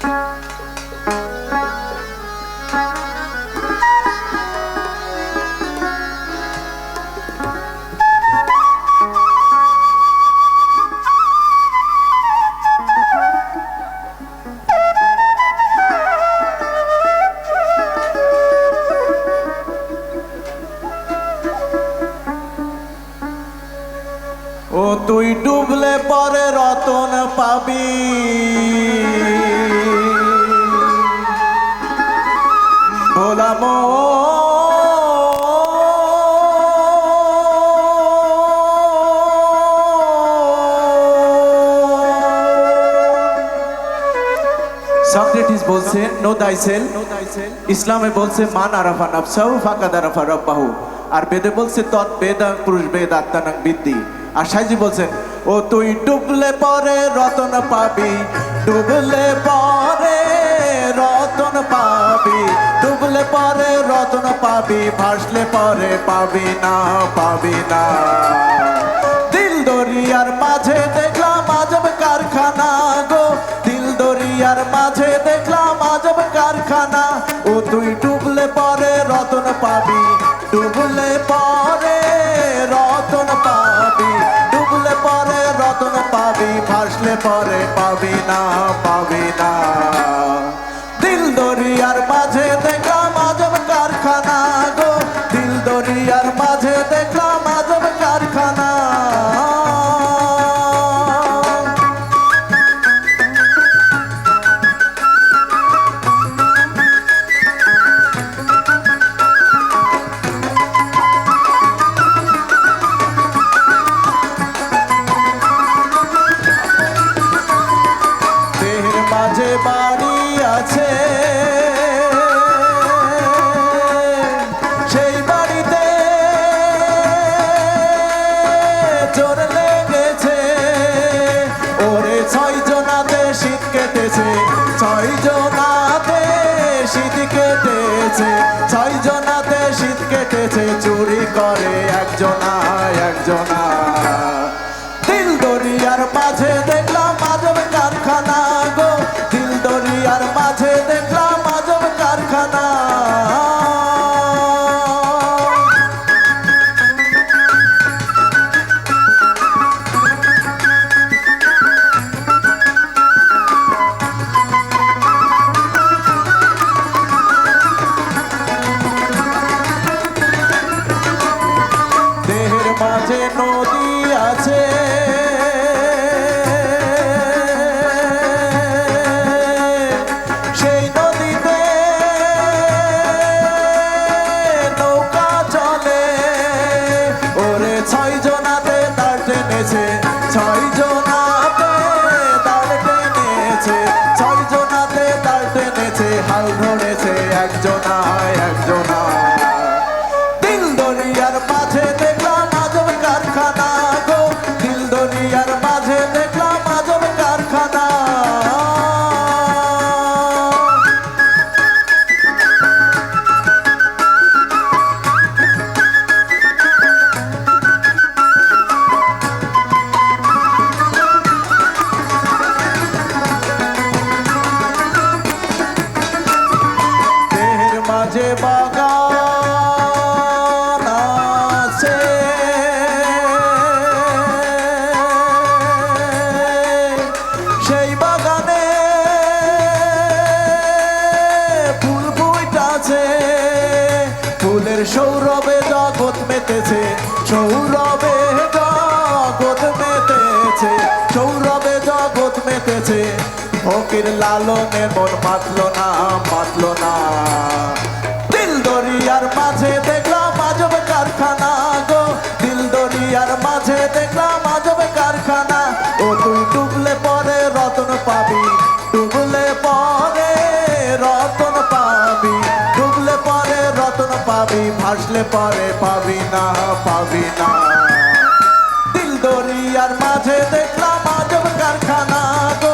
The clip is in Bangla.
ও তুই ডুবলে পরে রতন পাবি, ভোলা সক্রেটিস বলছেন নো দাইসেল, ইসলামে বলছে মান আরাফা নাফসাহু ফাকাদ আরাফা রাব্বাহু, আর বেদে বলছে তৎ বেদাং পুরুষ বেদ আত্মানাং বিদ্যি। আর সাইজি বলছেন ও তুই ডুবলে পরে রতন পাবি, ডুবলে পরে রতন পাবি, ডুবলে পরে রতন পাবি, ভাসলে পরে পাবি না, পাবি না। দিল দরিয়ার মাঝে দেখলাম আজব কারখানা গো, দিল দরিয়ার মাঝে দেখলাম আজব কারখানা। ও তুই ডুবলে পরে রতন পাবি, ডুবলে পরে রতন পাবি, ডুবলে পরে রতন পাবি, ভাসলে পরে পাবি না, পাবি না। দিল দরিয়ার মাঝে দেখলাম আজব কারখানা গো, দিল দরিয়ার মাঝে দেখলাম আজব কারখানা। মাঝে বাড়ি আছে, সেই বাড়িতে জোর লেগেছে, ওরে 6 জনাতে শীত কেটেছে, 6 জনাতে শীত কেটেছে, 6 জনাতে শীত কেটেছে, চুরি করে একজনা একজনা। দিল দরিয়ার মাঝে দেখলাম আজব কারখানা গো, দিল দরিয়ার মাঝে দেখলাম আজব কারখানা। দেহের মাঝে নদী আছে, সেই নদীতে নৌকা চলে, ওরে 6 জনাতে দাঁড় টেনেছে, 6 জনাতে দাঁড় টেনেছে, 6 জনাতে দাঁড় টেনেছে, হাল ধরেছে একজনা একজনা। দিল দরিয়ার মাঝে দেখলাম আজব কারখানা গো, দিল দরিয়ার মাঝে দেখলাম আজব কারখানা। দেহের মাঝে বাগান আছে, সেই বাগানে ফুল ফুইটাছে, ফুলের সৌরভে জগৎ মেতেছে, সৌরভে জগৎ মেতেছে, সৌরভে জগৎ মেতেছে। ফকির লালনের মন মাতল না, মাতল না। দিল দরিয়ার মাঝে দেখলাম আজব কারখানা গো, দিল দরিয়ার মাঝে দেখলাম আজব কারখানা। ও তুই ডুবলে পরে রতন পাবি, ডুবলে পরে রতন পাবি, ডুবলে পরে রতন পাবি, ভাসলে পরে পাবি না, পাবি না। দিল দরিয়ার মাঝে দেখলাম আজব কারখানা গো,